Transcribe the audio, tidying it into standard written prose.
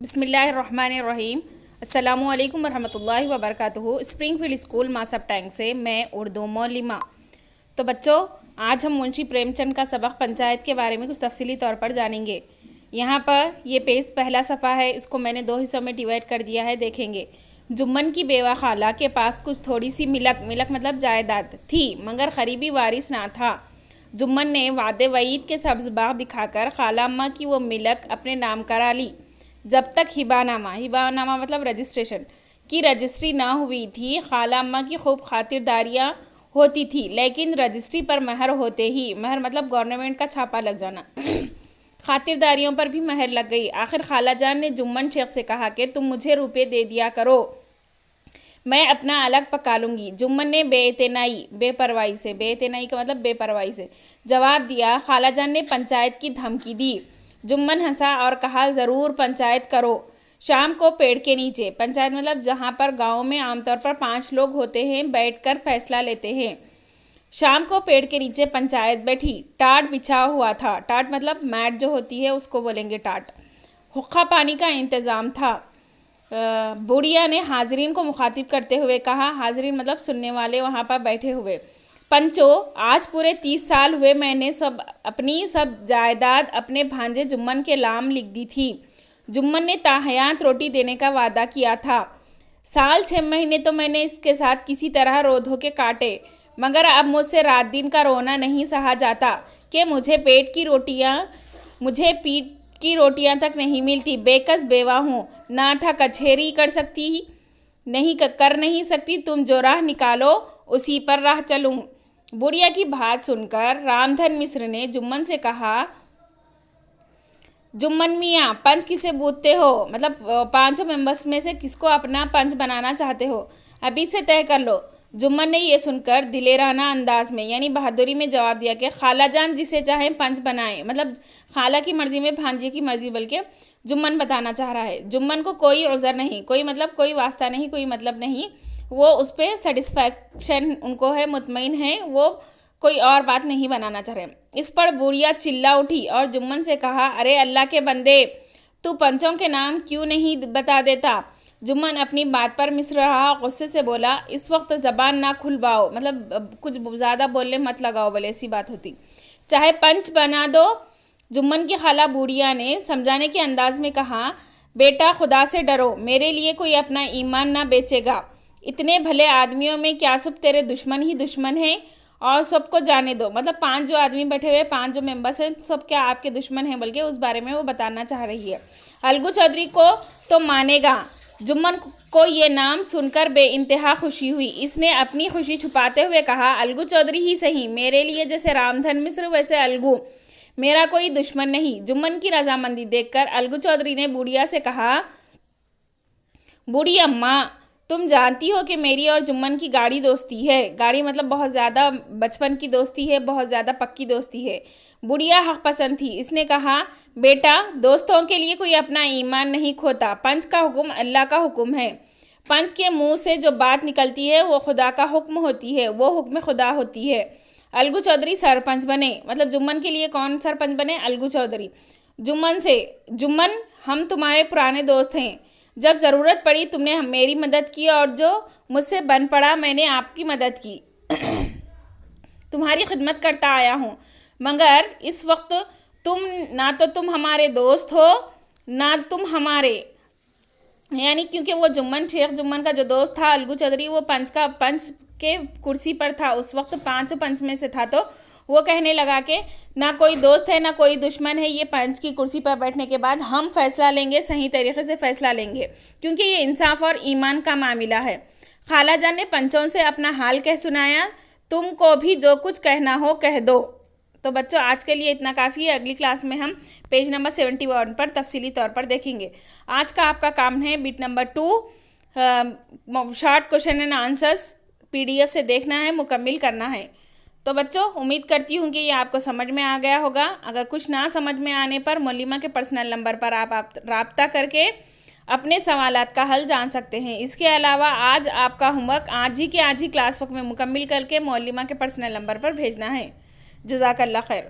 بسم اللہ الرحمن الرحیم۔ السلام علیکم ورحمۃ اللہ وبرکاتہ۔ اسپرنگ فیلڈ اسکول ماسب ٹینک سے میں اردو معلمہ۔ تو بچوں، آج ہم منشی پریم چند کا سبق پنچایت کے بارے میں کچھ تفصیلی طور پر جانیں گے۔ یہاں پر یہ پیج پہلا صفحہ ہے، اس کو میں نے 2 حصوں میں ڈیوائڈ کر دیا ہے، دیکھیں گے۔ جمن کی بیوہ خالہ کے پاس کچھ تھوڑی سی ملک مطلب جائیداد تھی، مگر قریبی وارث نہ تھا۔ جمن نے وعدے وعید کے سبز باغ دکھا کر خالہ اماں کی وہ ملک اپنے نام کرا لی۔ جب تک ہبہ نامہ مطلب رجسٹریشن کی رجسٹری نہ ہوئی تھی، خالہ اماں کی خوب خاطرداریاں ہوتی تھی، لیکن رجسٹری پر مہر ہوتے ہی، مہر مطلب گورنمنٹ کا چھاپا لگ جانا، خاطرداریوں پر بھی مہر لگ گئی۔ آخر خالہ جان نے جمن شیخ سے کہا کہ تم مجھے روپے دے دیا کرو، میں اپنا الگ پکا لوں گی۔ جمن نے بے اعتنائی کا مطلب بے پرواہی سے جواب دیا۔ خالہ جان نے پنچایت کی دھمکی دی۔ جمن ہنسا اور کہا، ضرور پنچایت کرو۔ شام کو پیڑ کے نیچے، پنچایت مطلب جہاں پر گاؤں میں عام طور پر 5 لوگ ہوتے ہیں، بیٹھ کر فیصلہ لیتے ہیں۔ شام کو پیڑ کے نیچے پنچایت بیٹھی۔ ٹاٹ بچھا ہوا تھا، ٹاٹ مطلب میٹ جو ہوتی ہے اس کو بولیں گے ٹاٹ۔ حقہ پانی کا انتظام تھا۔ بوڑھیا نے حاضرین کو مخاطب کرتے ہوئے کہا، حاضرین مطلب سننے والے وہاں پر بیٹھے ہوئے، پنچو، آج پورے 30 سال ہوئے میں نے اپنی سب جائیداد اپنے بھانجے جمن کے نام لکھ دی تھی۔ جمن نے تاحیات روٹی دینے کا وعدہ کیا تھا۔ سال 6 مہینے تو میں نے اس کے ساتھ کسی طرح رو دھو کے کاٹے، مگر اب مجھ سے رات دن کا رونا نہیں سہا جاتا کہ مجھے پیٹ کی روٹیاں تک نہیں ملتی۔ بے کس بیوہ ہوں، نہ تھا کچہری کر نہیں سکتی، تم جو راہ نکالو اسی پر راہ چلوں۔ بوڑھیا کی بات سن کر رام دھن مصر نے جمن سے کہا، جمن میاں، پنچ کسے بوتتے ہو؟ مطلب 5 ممبرس میں سے کس کو اپنا پنچ بنانا چاہتے ہو؟ ابھی سے طے کر لو۔ جمن نے یہ سن کر دلیرانہ انداز میں یعنی بہادری میں جواب دیا کہ خالہ جان جسے چاہیں پنچ بنائیں، مطلب خالہ کی مرضی میں بھانجے کی مرضی، بلکہ جمن بتانا چاہ رہا ہے۔ جمن کو کوئی عذر نہیں، کوئی واسطہ نہیں، کوئی مطلب نہیں، وہ اس پہ سیٹسفیکشن ان کو ہے، مطمئن ہے، وہ کوئی اور بات نہیں بنانا چاہ رہے۔ اس پر بوڑھیا چلا اٹھی اور جمن سے کہا، ارے اللہ کے بندے، تو پنچوں کے نام کیوں نہیں بتا دیتا؟ جمن اپنی بات پر مصر رہا، غصے سے بولا، اس وقت زبان نہ کھلواؤ، مطلب کچھ زیادہ بولنے مت لگاؤ، بولے ایسی بات ہوتی، چاہے پنچ بنا دو۔ جمن کی خالہ بوڑھیا نے سمجھانے کے انداز میں کہا، بیٹا خدا سے ڈرو، میرے لیے کوئی اپنا ایمان نہ بیچے گا۔ اتنے بھلے آدمیوں میں کیا سب تیرے دشمن ہی دشمن ہیں؟ اور سب کو جانے دو، مطلب 5 جو آدمی بیٹھے ہوئے، 5 جو ممبرس ہیں، سب کیا آپ کے دشمن ہیں؟ بلکہ اس بارے میں وہ بتانا چاہ رہی ہے۔ الگو چودھری کو تو مانے گا۔ جمن کو یہ نام سن کر بے انتہا خوشی ہوئی۔ اس نے اپنی خوشی چھپاتے ہوئے کہا، الگو چودھری ہی صحیح، میرے لیے جیسے رام دھن مصر ویسے الگو، میرا کوئی دشمن نہیں۔ جمن کی رضامندی دیکھ کر الگو چودھری نے بوڑھیا سے کہا، بوڑھی اماں، تم جانتی ہو کہ میری اور جمن کی گاڑی دوستی ہے، گاڑی مطلب بہت زیادہ بچپن کی دوستی ہے، بہت زیادہ پکی دوستی ہے۔ بوڑھیا حق پسند تھی، اس نے کہا، بیٹا دوستوں کے لیے کوئی اپنا ایمان نہیں کھوتا، پنچ کا حکم اللہ کا حکم ہے، پنچ کے منہ سے جو بات نکلتی ہے وہ خدا کا حکم ہوتی ہے، وہ حکم خدا ہوتی ہے۔ الگو چودھری سرپنچ بنے، مطلب جمن کے لیے کون سرپنچ بنے؟ الگو چودھری۔ جمن ہم تمہارے پرانے دوست ہیں، جب ضرورت پڑی تم نے میری مدد کی اور جو مجھ سے بن پڑا میں نے آپ کی مدد کی، تمہاری خدمت کرتا آیا ہوں، مگر اس وقت نہ تو تم ہمارے دوست ہو نہ تم ہمارے، یعنی کیونکہ وہ شیخ جمن کا جو دوست تھا الگو چودھری، وہ پنچ کے کرسی پر تھا، اس وقت 5 پنچ میں سے تھا، تو وہ کہنے لگا کہ نہ کوئی دوست ہے نہ کوئی دشمن ہے، یہ پنچ کی کرسی پر بیٹھنے کے بعد ہم فیصلہ لیں گے، صحیح طریقے سے فیصلہ لیں گے، کیونکہ یہ انصاف اور ایمان کا معاملہ ہے۔ خالہ جان نے پنچوں سے اپنا حال کہہ سنایا، تم کو بھی جو کچھ کہنا ہو کہہ دو۔ تو بچوں، آج کے لیے اتنا کافی ہے، اگلی کلاس میں ہم پیج نمبر 71 پر تفصیلی طور پر دیکھیں گے۔ آج کا آپ کا کام ہے but number 2، short question and answers PDF سے دیکھنا ہے، مکمل کرنا ہے۔ تو بچوں، امید کرتی ہوں کہ یہ آپ کو سمجھ میں آ گیا ہوگا۔ اگر کچھ نہ سمجھ میں آنے پر معلمہ کے پرسنل نمبر پر آپ رابطہ کر کے اپنے سوالات کا حل جان سکتے ہیں۔ اس کے علاوہ آج آپ کا ہوم ورک آج ہی کلاس ورک میں مکمل کر کے معلمہ کے پرسنل نمبر پر بھیجنا ہے۔ جزاک اللہ خیر۔